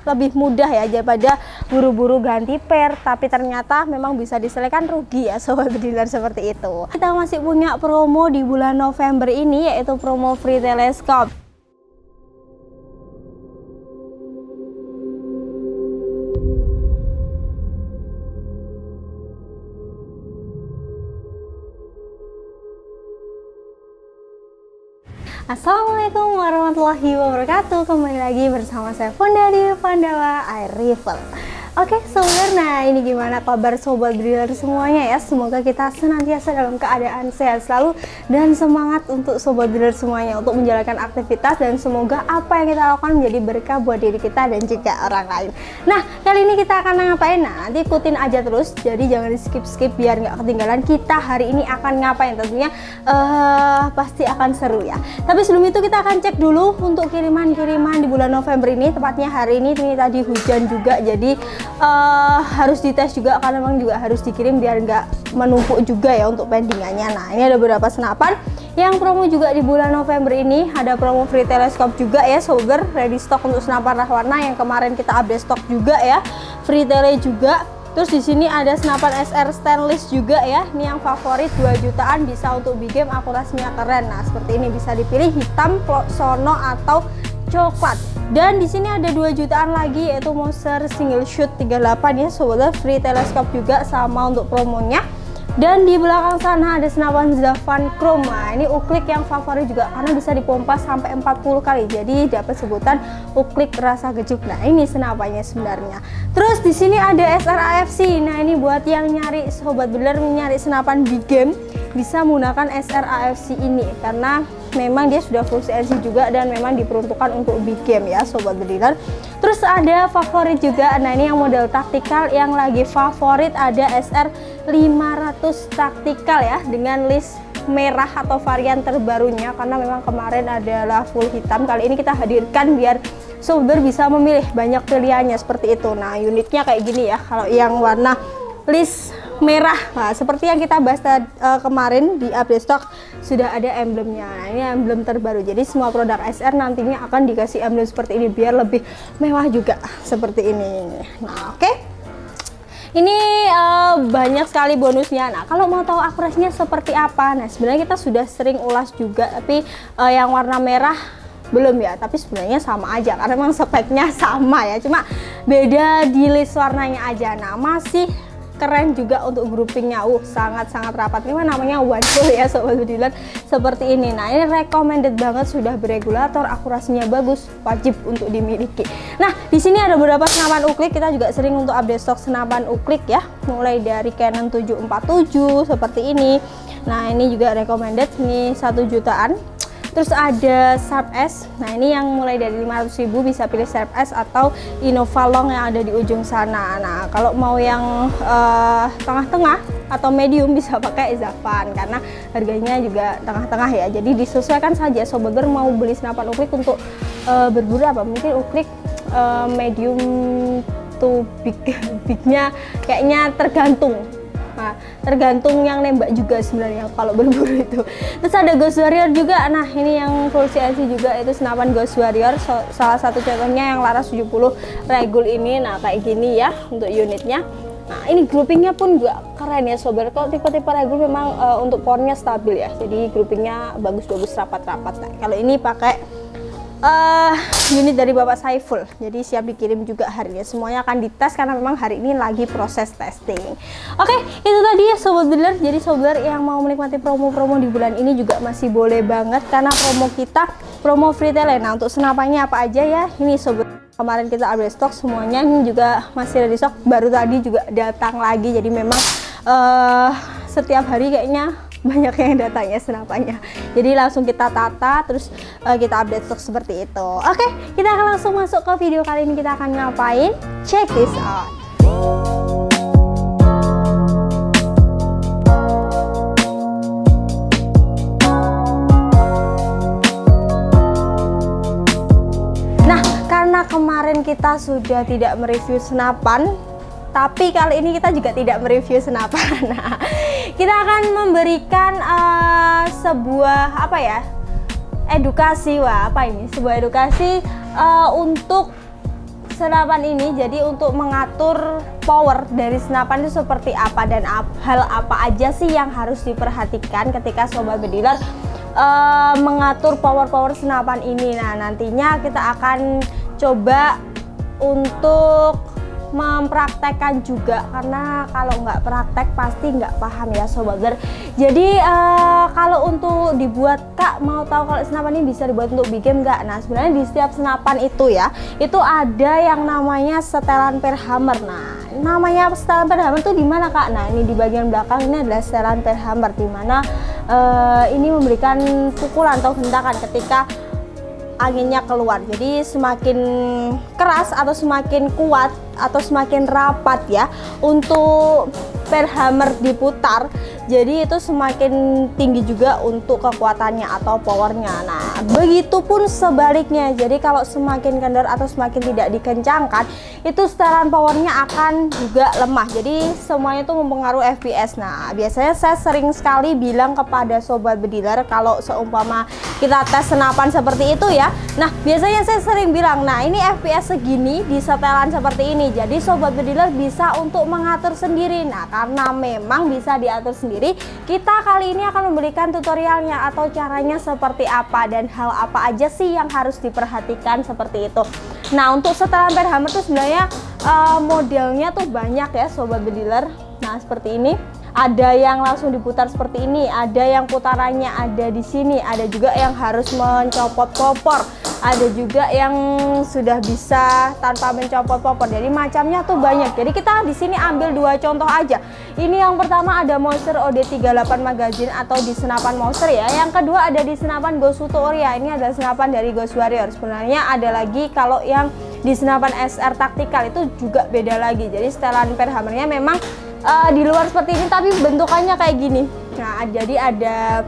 lebih mudah ya daripada buru-buru ganti per, tapi ternyata memang bisa diselesaikan, rugi ya sobat dealer, seperti itu. Kita masih punya promo di bulan November ini, yaitu promo free teleskop. Assalamualaikum warahmatullahi wabarakatuh. Kembali lagi bersama saya Fonda di Pandawa Air Rifle. Oke sobat, nah ini gimana kabar sobat dealer semuanya ya. Semoga kita senantiasa dalam keadaan sehat selalu dan semangat untuk sobat dealer semuanya untuk menjalankan aktivitas, dan semoga apa yang kita lakukan menjadi berkah buat diri kita dan juga orang lain. Nah kali ini kita akan ngapain? Nah nanti ikutin aja terus, jadi jangan di skip biar nggak ketinggalan kita hari ini akan ngapain. Tentunya pasti akan seru ya. Tapi sebelum itu kita akan cek dulu untuk kiriman-kiriman di bulan November ini. Tepatnya hari ini tadi hujan juga, jadi harus dites juga karena memang juga harus dikirim biar nggak menumpuk juga ya untuk pendingannya. Nah ini ada beberapa senapan yang promo juga di bulan November ini. Ada promo free teleskop juga ya sobat, ready stock untuk senapan warna yang kemarin kita update stok juga ya, free tele juga. Terus di sini ada senapan SR stainless juga ya. Ini yang favorit 2 jutaan, bisa untuk big game, akurasinya keren. Nah seperti ini bisa dipilih hitam, sono atau coklat. Dan di sini ada 2 jutaan lagi, yaitu Monster single shoot 38 ya sobat, free teleskop juga sama untuk promonya. Dan di belakang sana ada senapan Zavan Chrome. Nah ini uklik yang favorit juga karena bisa dipompa sampai 40 kali, jadi dapat sebutan uklik rasa gejuk. Nah ini senapannya sebenarnya. Terus di sini ada SR AFC. Nah ini buat yang nyari sobat dealer, nyari senapan big game, bisa menggunakan SR AFC ini karena memang dia sudah full CNC juga dan memang diperuntukkan untuk big game ya sobat dealer. Terus ada favorit juga. Nah ini yang model taktikal yang lagi favorit, ada SR 500 taktikal ya dengan list merah atau varian terbarunya, karena memang kemarin adalah full hitam. Kali ini kita hadirkan biar sobat bisa memilih, banyak pilihannya seperti itu. Nah unitnya kayak gini ya kalau yang warna list merah. Nah, seperti yang kita bahas kemarin di update stock sudah ada emblemnya. Nah, ini emblem terbaru. Jadi semua produk SR nantinya akan dikasih emblem seperti ini biar lebih mewah juga seperti ini. Nah, oke. Ini banyak sekali bonusnya. Nah, kalau mau tahu akurasinya seperti apa, nah sebenarnya kita sudah sering ulas juga, tapi yang warna merah belum ya, tapi sebenarnya sama aja karena memang speknya sama ya, cuma beda di list warnanya aja. Nah, masih keren juga untuk groupingnya, sangat-sangat rapat. Ini namanya one full ya sobat dealer, seperti ini. Nah ini recommended banget, sudah beregulator, akurasinya bagus, wajib untuk dimiliki. Nah di sini ada beberapa senapan uklik, kita juga sering untuk update stok senapan uklik ya, mulai dari Canon 747 seperti ini. Nah ini juga recommended, ini 1 jutaan. Terus ada Sharp S. Nah ini yang mulai dari 500.000, bisa pilih Sharp S atau Innova Long yang ada di ujung sana. Nah kalau mau yang tengah-tengah atau medium bisa pakai Zavan karena harganya juga tengah-tengah ya. Jadi disesuaikan saja sobat mau beli senapan uklik untuk berburu apa, mungkin uklik medium to bignya kayaknya tergantung. Nah, tergantung yang nembak juga sebenarnya kalau berburu itu. Terus ada Ghost Warrior juga. Nah ini yang full CNC juga, itu senapan Ghost Warrior. Salah satu contohnya yang Laras 70 regul ini. Nah kayak gini ya untuk unitnya. Nah ini groupingnya pun juga keren ya sobat. Kalau tipe-tipe regul memang untuk powernya stabil ya, jadi groupingnya bagus-bagus, rapat-rapat. Nah kalau ini pakai unit dari Bapak Saiful, jadi siap dikirim juga harinya. Semuanya akan dites karena memang hari ini lagi proses testing. Oke, itu tadi ya sobat dealer. Jadi sobat yang mau menikmati promo-promo di bulan ini juga masih boleh banget karena promo kita promo free tele. Nah untuk senapannya apa aja ya, ini sobat, kemarin kita update stok semuanya, ini juga masih ada di stok, baru tadi juga datang lagi. Jadi memang setiap hari kayaknya banyak yang datanya senapannya, jadi langsung kita tata, terus kita update stok seperti itu. Oke, kita akan langsung masuk ke video kali ini. Kita akan ngapain? Check this out. Nah karena kemarin kita sudah tidak mereview senapan, tapi kali ini kita juga tidak mereview senapan. Nah, kita akan memberikan sebuah apa ya, edukasi. Wah apa ini, sebuah edukasi untuk senapan ini, jadi untuk mengatur power dari senapan itu seperti apa dan hal apa aja sih yang harus diperhatikan ketika sobat bediler mengatur power senapan ini. Nah, nantinya kita akan coba untuk mempraktekkan juga, karena kalau nggak praktek pasti nggak paham ya sobat bediler. Jadi kalau untuk dibuat, Kak mau tahu kalau senapan ini bisa dibuat untuk big game nggak? Nah, sebenarnya di setiap senapan itu ya, itu ada yang namanya setelan per hammer. Nah, namanya setelan per hammer itu di mana, Kak? Nah, ini di bagian belakang ini adalah setelan per hammer, di mana ini memberikan pukulan atau hentakan ketika anginnya keluar. Jadi semakin keras atau semakin kuat atau semakin rapat ya untuk per hammer diputar, jadi itu semakin tinggi juga untuk kekuatannya atau powernya. Nah, begitupun sebaliknya, jadi kalau semakin kendor atau semakin tidak dikencangkan, itu setelan powernya akan juga lemah. Jadi semuanya itu mempengaruhi FPS. Nah, biasanya saya sering sekali bilang kepada sobat bediler kalau seumpama kita tes senapan seperti itu ya, nah biasanya saya sering bilang, nah ini FPS segini di setelan seperti ini, jadi sobat bediler bisa untuk mengatur sendiri. Nah, karena memang bisa diatur sendiri, kita kali ini akan memberikan tutorialnya atau caranya seperti apa dan hal apa aja sih yang harus diperhatikan seperti itu. Nah, untuk setelan per hammer tuh sebenarnya modelnya tuh banyak ya sobat bediler. Nah, seperti ini. Ada yang langsung diputar seperti ini, ada yang putarannya ada di sini, ada juga yang harus mencopot popor, ada juga yang sudah bisa tanpa mencopot popor. Jadi macamnya tuh banyak. Jadi kita di sini ambil dua contoh aja. Ini yang pertama ada Mouser OD38 magazine atau di senapan Mouser ya. Yang kedua ada di senapan Ghost Tutorial. Ini adalah senapan dari Ghost Warrior. Sebenarnya ada lagi kalau yang di senapan SR Tactical itu juga beda lagi. Jadi setelan per hammernya memang di luar seperti ini tapi bentukannya kayak gini. Nah, jadi ada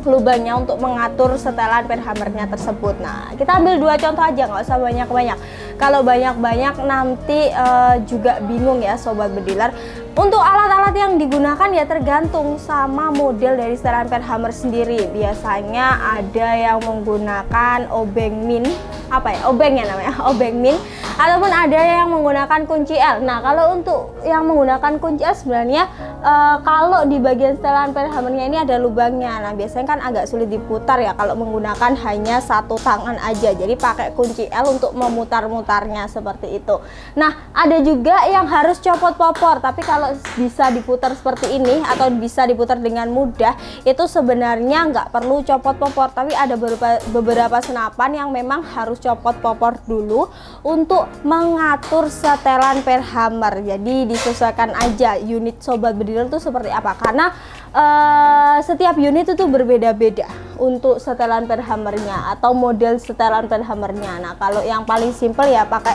lubangnya untuk mengatur setelan per hammernya tersebut. Nah, kita ambil dua contoh aja, nggak usah banyak-banyak. Kalau banyak-banyak nanti juga bingung ya sobat bediler. Untuk alat-alat yang digunakan ya tergantung sama model dari setelan per hammer sendiri. Biasanya ada yang menggunakan obeng min, apa ya, obeng ya namanya, obeng min, ataupun ada yang menggunakan kunci L. Nah, kalau untuk yang menggunakan kunci L sebenarnya kalau di bagian setelan per hammernya ini ada lubangnya. Nah, biasanya kan agak sulit diputar ya kalau menggunakan hanya satu tangan aja. Jadi pakai kunci L untuk memutar-mutarnya seperti itu. Nah, ada juga yang harus copot popor, tapi kalau bisa diputar seperti ini atau bisa diputar dengan mudah, itu sebenarnya nggak perlu copot popor. Tapi ada beberapa senapan yang memang harus copot popor dulu untuk mengatur setelan per hammer. Jadi disesuaikan aja unit sobat bediler itu seperti apa, karena setiap unit itu berbeda-beda untuk setelan per hammernya atau model setelan per hammernya. Nah, kalau yang paling simple ya pakai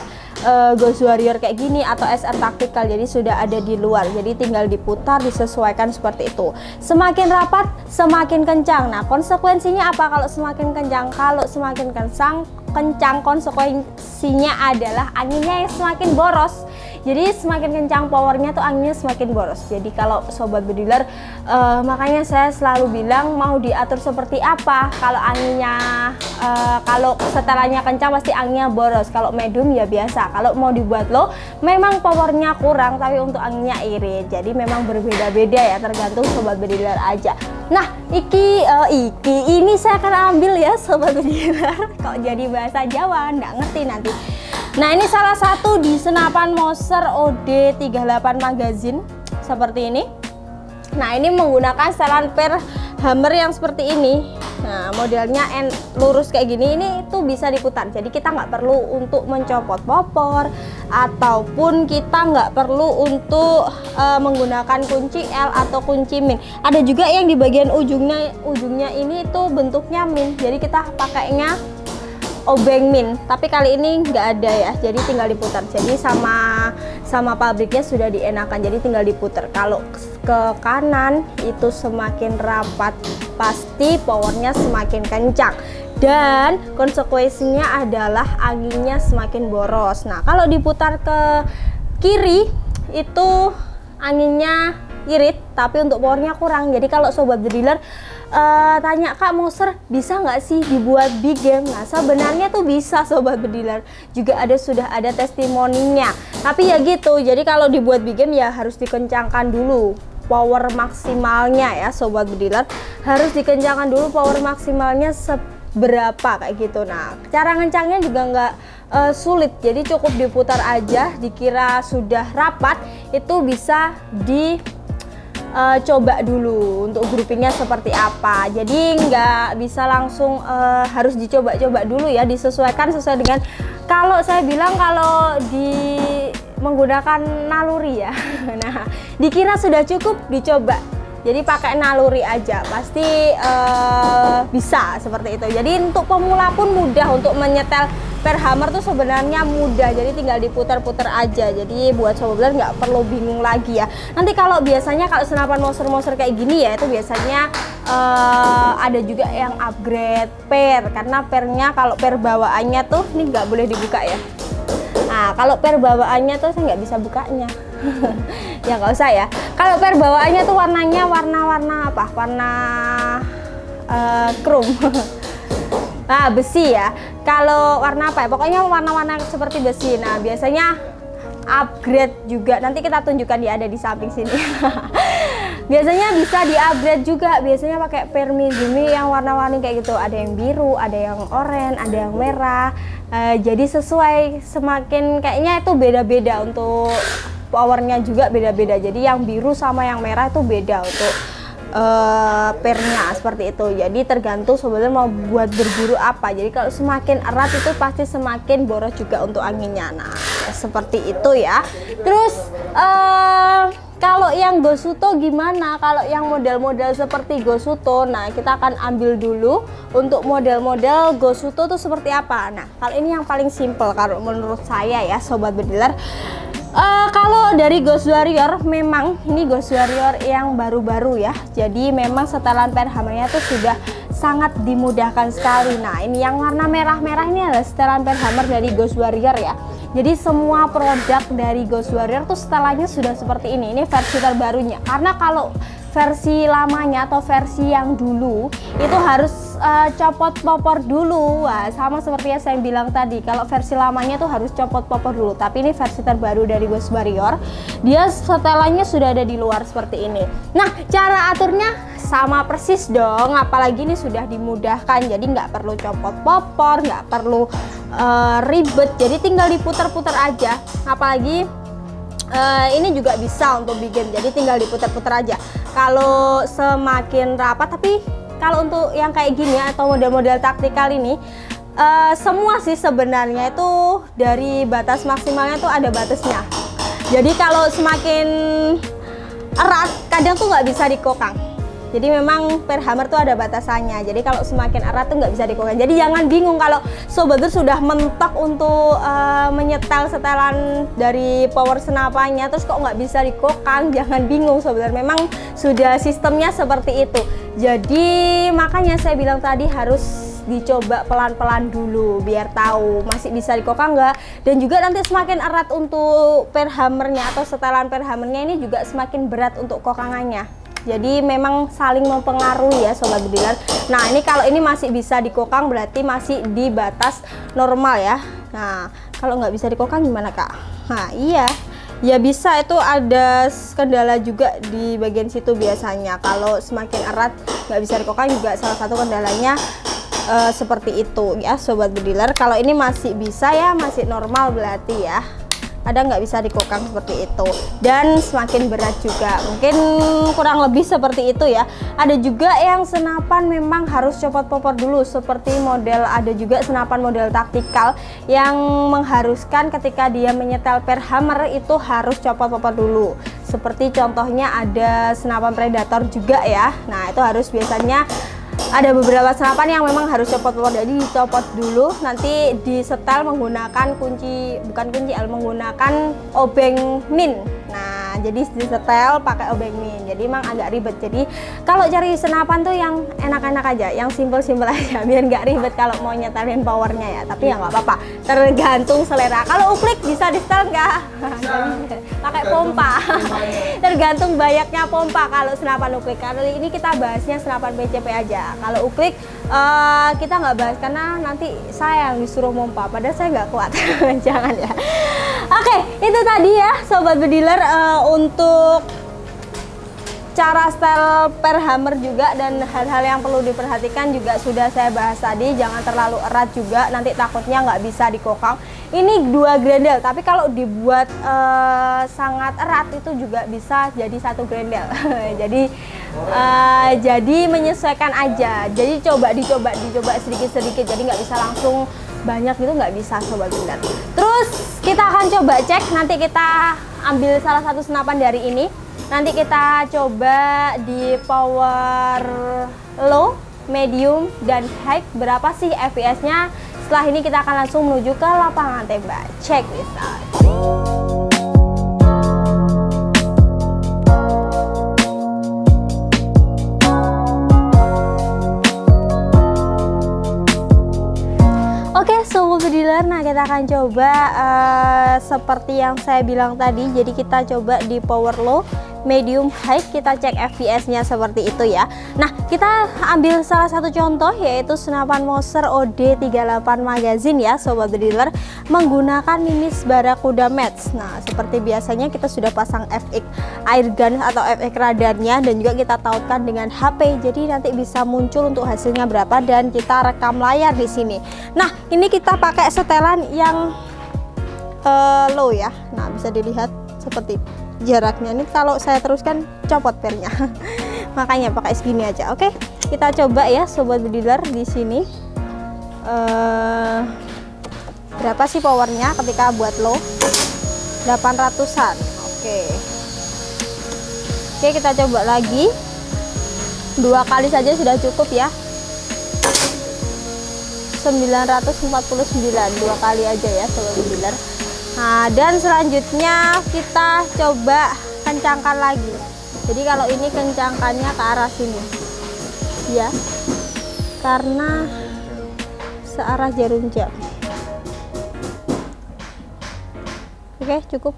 Ghost Warrior kayak gini atau SR Tactical, jadi sudah ada di luar, jadi tinggal diputar, disesuaikan seperti itu. Semakin rapat semakin kencang. Nah, konsekuensinya apa kalau semakin kencang? Kalau semakin kencang konsekuensinya adalah anginnya yang semakin boros. Jadi semakin kencang powernya tuh anginnya semakin boros. Jadi kalau sobat bediler makanya saya selalu bilang mau diatur seperti apa. Kalau anginnya kalau setelannya kencang pasti anginnya boros. Kalau medium ya biasa. Kalau mau dibuat low memang powernya kurang tapi untuk anginnya irit. Jadi memang berbeda-beda ya, tergantung sobat bediler aja. Nah, ini saya akan ambil ya sobat bediler. Kok jadi bahasa Jawa, nggak ngerti nanti. Nah, ini salah satu di senapan Mouser OD38 magazine seperti ini. Nah, ini menggunakan setelan per hammer yang seperti ini. Nah, modelnya lurus kayak gini, ini tuh bisa diputar. Jadi kita nggak perlu untuk mencopot popor ataupun kita nggak perlu untuk menggunakan kunci L atau kunci min. Ada juga yang di bagian ujungnya ini tuh bentuknya min. Jadi kita pakainya obeng min, tapi kali ini nggak ada ya, jadi tinggal diputar. Jadi sama pabriknya sudah dienakan, jadi tinggal diputar. Kalau ke kanan itu semakin rapat, pasti powernya semakin kencang dan konsekuensinya adalah anginnya semakin boros. Nah, kalau diputar ke kiri itu anginnya irit, tapi untuk powernya kurang. Jadi kalau sobat driller tanya, Kak Moser bisa nggak sih dibuat big game? Nah sebenarnya tuh bisa sobat driller, juga sudah ada testimoninya. Tapi ya gitu, jadi kalau dibuat big game ya harus dikencangkan dulu power maksimalnya ya sobat driller, harus dikencangkan dulu power maksimalnya berapa kayak gitu. Nah cara ngencangnya juga nggak sulit, jadi cukup diputar aja, dikira sudah rapat itu bisa coba dulu untuk groupingnya seperti apa. Jadi nggak bisa langsung harus dicoba-coba dulu ya, disesuaikan sesuai dengan, kalau saya bilang kalau menggunakan naluri ya. Nah dikira sudah cukup, dicoba, jadi pakai naluri aja pasti bisa seperti itu. Jadi untuk pemula pun mudah, untuk menyetel per hammer tuh sebenarnya mudah, jadi tinggal diputar-putar aja. Jadi buat sobat driller nggak perlu bingung lagi ya. Nanti kalau biasanya kalau senapan Moser kayak gini ya, itu biasanya ada juga yang upgrade per, karena pernya kalau per bawaannya tuh ini nggak boleh dibuka ya. Nah kalau per bawaannya tuh saya nggak bisa bukanya. Ya nggak usah ya. Kalau per bawaannya tuh warnanya warna apa? Warna chrome. Nah besi ya. Kalau warna apa ya? Pokoknya warna-warna seperti besi. Nah biasanya upgrade juga. Nanti kita tunjukkan ya, ada di samping sini. Biasanya bisa di upgrade juga. Biasanya pakai per Mizumi yang warna-warni kayak gitu. Ada yang biru, ada yang oranye, ada yang merah. Jadi sesuai, semakin kayaknya itu beda-beda untuk powernya juga beda-beda. Jadi yang biru sama yang merah itu beda untuk pernya seperti itu. Jadi tergantung sebenarnya mau buat berburu apa. Jadi kalau semakin erat itu pasti semakin boros juga untuk anginnya. Nah seperti itu ya. Terus kalau yang Gosuto gimana? Kalau yang model-model seperti Gosuto, nah kita akan ambil dulu untuk model-model Gosuto tuh seperti apa. Nah kalau ini yang paling simple kalau menurut saya ya sobat driller. Kalau dari Ghost Warrior, memang ini Ghost Warrior yang baru-baru ya. Jadi memang setelan per hammernya tuh sudah sangat dimudahkan sekali. Nah ini yang warna merah-merah ini adalah setelan per hammer dari Ghost Warrior ya. Jadi semua produk dari Ghost Warrior tuh setelannya sudah seperti ini. Ini versi terbarunya. Karena kalau versi lamanya atau versi yang dulu itu harus copot popor dulu. Wah, sama seperti yang saya bilang tadi, kalau versi lamanya tuh harus copot popor dulu. Tapi ini versi terbaru dari Ghost Warrior, dia setelannya sudah ada di luar seperti ini. Nah cara aturnya sama persis dong, apalagi ini sudah dimudahkan, jadi nggak perlu copot popor, nggak perlu ribet, jadi tinggal diputar-putar aja. Apalagi ini juga bisa untuk bikin, jadi tinggal diputar-putar aja. Kalau semakin rapat, tapi kalau untuk yang kayak gini atau model-model taktikal ini semua sih sebenarnya itu dari batas maksimalnya tuh ada batasnya. Jadi kalau semakin erat kadang tuh nggak bisa dikokang. Jadi memang per hammer tuh ada batasannya. Jadi kalau semakin erat tuh nggak bisa dikokang. Jadi jangan bingung kalau sobat sudah mentok untuk menyetel setelan dari power senapannya, terus kok nggak bisa dikokang. Jangan bingung sobat. Memang sudah sistemnya seperti itu. Jadi makanya saya bilang tadi harus dicoba pelan-pelan dulu biar tahu masih bisa dikokang nggak. Dan juga nanti semakin erat untuk per hammernya atau setelan per hammernya ini juga semakin berat untuk kokangannya. Jadi memang saling mempengaruhi ya sobat driller. Nah ini kalau ini masih bisa dikokang berarti masih di batas normal ya. Nah kalau nggak bisa dikokang gimana kak? Nah iya ya bisa, itu ada kendala juga di bagian situ biasanya. Kalau semakin erat nggak bisa dikokang juga salah satu kendalanya seperti itu ya sobat driller. Kalau ini masih bisa ya, masih normal berarti ya. Ada nggak bisa dikokang seperti itu, dan semakin berat juga mungkin kurang lebih seperti itu ya. Ada juga yang senapan memang harus copot popor dulu, seperti model, ada juga senapan model taktikal yang mengharuskan ketika dia menyetel per hammer itu harus copot popor dulu. Seperti contohnya ada senapan predator juga ya. Nah itu harus biasanya ada beberapa senapan yang memang harus copot popor, jadi dicopot dulu, nanti disetel menggunakan kunci, bukan kunci L, menggunakan obeng min. Nah Nah, jadi disetel pakai obeng min. Jadi emang agak ribet. Jadi kalau cari senapan tuh yang enak-enak aja, yang simpel-simpel aja, biar nggak ribet kalau mau nyetelin powernya ya. Tapi ya nggak apa-apa, tergantung selera. Kalau uklik bisa di-setel nggak? Pakai pompa. Tergantung banyaknya pompa kalau senapan uklik. Kali ini kita bahasnya senapan PCP aja. Kalau uklik kita nggak bahas karena nanti saya yang disuruh pompa. Padahal saya nggak kuat. Jangan ya. Oke, itu tadi ya sobat bediler untuk cara setel per hammer juga, dan hal-hal yang perlu diperhatikan juga sudah saya bahas tadi. Jangan terlalu erat juga, nanti takutnya nggak bisa dikokang. Ini 2 grendel, tapi kalau dibuat sangat erat itu juga bisa jadi 1 grendel. Jadi menyesuaikan aja. Jadi dicoba sedikit-sedikit. Jadi nggak bisa langsung banyak gitu, nggak bisa sobat bediler. Terus kita akan coba cek, nanti kita ambil salah satu senapan dari ini. Nanti kita coba di power low, medium, dan high berapa sih FPS-nya. Setelah ini kita akan langsung menuju ke lapangan tembak. Check this out. Oke, sobat bediler, nah kita akan coba seperti yang saya bilang tadi. Jadi kita coba di power low, medium, high, kita cek FPS-nya seperti itu ya. Nah, kita ambil salah satu contoh yaitu senapan Moser OD38 magazine ya sobat bediler, menggunakan Nimbus Barracuda Match. Nah, seperti biasanya kita sudah pasang FX airgun atau FX radarnya, dan juga kita tautkan dengan HP. Jadi nanti bisa muncul untuk hasilnya berapa, dan kita rekam layar di sini. Nah, ini kita pakai setelan yang low ya. Nah, bisa dilihat seperti jaraknya. Ini kalau saya teruskan copot pernya. Makanya pakai segini aja. Oke, kita coba ya sobat bediler di sini. Berapa sih powernya ketika buat low? 800-an. Oke, kita coba lagi. 2 kali saja sudah cukup ya. 949, 2 kali aja ya sobat bediler. Nah, dan selanjutnya kita coba kencangkan lagi. Jadi kalau ini kencangkannya ke arah sini ya, karena searah jarum jam. Oke, cukup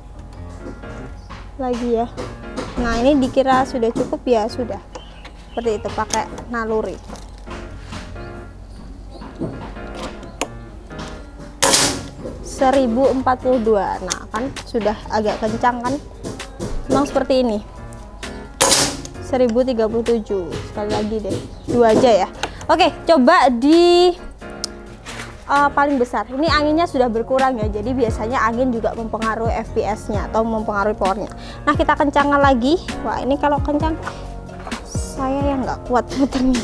lagi ya. Nah, ini dikira sudah cukup ya, sudah seperti itu, pakai naluri. (1042). Nah, kan sudah agak kencang kan, memang seperti ini. 1037. Sekali lagi deh, 2 aja ya. Oke, coba di paling besar. Ini anginnya sudah berkurang ya, jadi biasanya angin juga mempengaruhi FPS-nya atau mempengaruhi powernya. Nah, kita kencangkan lagi. Wah, ini kalau kencang saya yang nggak kuat muternya.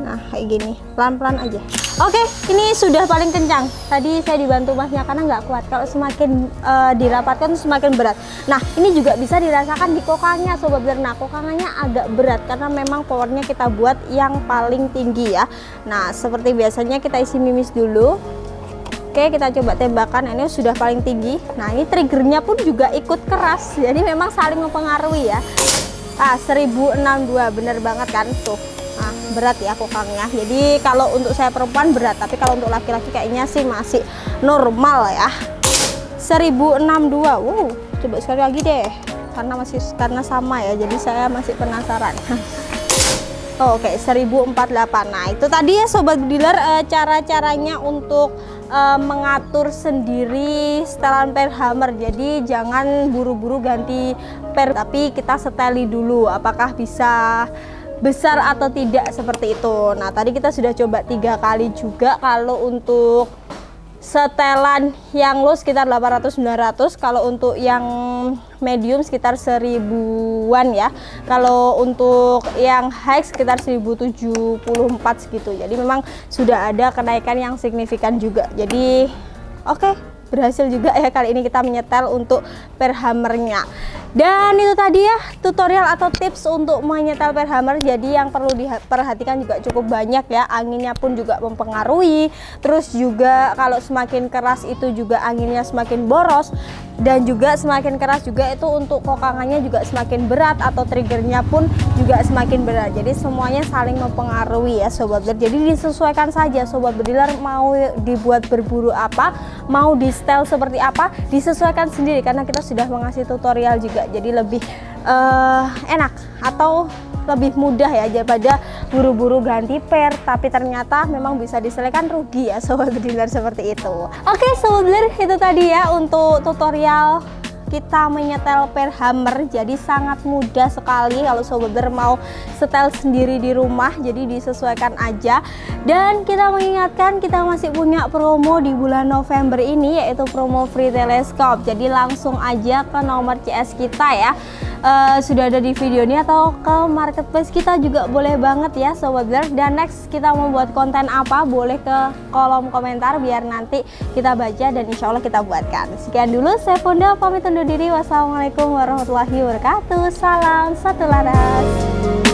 Nah, kayak gini, pelan-pelan aja. Oke, ini sudah paling kencang. Tadi saya dibantu masnya karena nggak kuat. Kalau semakin dirapatkan semakin berat. Nah, ini juga bisa dirasakan di kokangnya sobat bediler. Nah, kokangannya agak berat karena memang powernya kita buat yang paling tinggi ya. Nah, seperti biasanya kita isi mimis dulu. Oke, kita coba tembakan. Ini sudah paling tinggi. Nah, ini triggernya pun juga ikut keras. Jadi memang saling mempengaruhi ya. 1062, bener banget kan tuh. Nah, berat ya kokangnya. Jadi kalau untuk saya perempuan berat, tapi kalau untuk laki-laki kayaknya sih masih normal ya. 1062. Wow, coba sekali lagi deh. Karena sama ya. Jadi saya masih penasaran. Oh, oke, 1048. Nah, itu tadi ya sobat bediler cara-caranya untuk mengatur sendiri setelan per hammer. Jadi jangan buru-buru ganti per, tapi kita seteli dulu apakah bisa besar atau tidak seperti itu. Nah, tadi kita sudah coba 3 kali juga. Kalau untuk setelan yang low sekitar 800-900, kalau untuk yang medium sekitar 1000-an ya. Kalau untuk yang high sekitar 1074 segitu. Jadi memang sudah ada kenaikan yang signifikan juga. Jadi oke, berhasil juga ya kali ini kita menyetel untuk per hammernya. Dan itu tadi ya tutorial atau tips untuk menyetel per hammer. Jadi yang perlu diperhatikan juga cukup banyak ya, anginnya pun juga mempengaruhi. Terus juga kalau semakin keras itu juga anginnya semakin boros. dan juga semakin keras juga itu untuk kokangannya juga semakin berat, atau triggernya pun juga semakin berat. Jadi semuanya saling mempengaruhi ya sobat bedilers. Jadi disesuaikan saja sobat bedilers, mau dibuat berburu apa, mau di style seperti apa, disesuaikan sendiri karena kita sudah mengasih tutorial juga. Jadi lebih enak atau lebih mudah ya daripada buru-buru ganti pair tapi ternyata memang bisa diselesaikan, rugi ya sobat bedilers seperti itu. Oke sobat bedilers, itu tadi ya untuk tutorial kita menyetel pair hammer. Jadi sangat mudah sekali kalau sobat bedilers mau setel sendiri di rumah, jadi disesuaikan aja. Dan kita mengingatkan kita masih punya promo di bulan November ini, yaitu promo free teleskop. Jadi langsung aja ke nomor CS kita ya, sudah ada di video ini, atau ke marketplace kita juga boleh banget ya sobat bedilers. Dan next kita mau buat konten apa, boleh ke kolom komentar biar nanti kita baca dan insya Allah kita buatkan. Sekian dulu, saya Fonda pamit undur diri. Wassalamualaikum warahmatullahi wabarakatuh. Salam satu laras.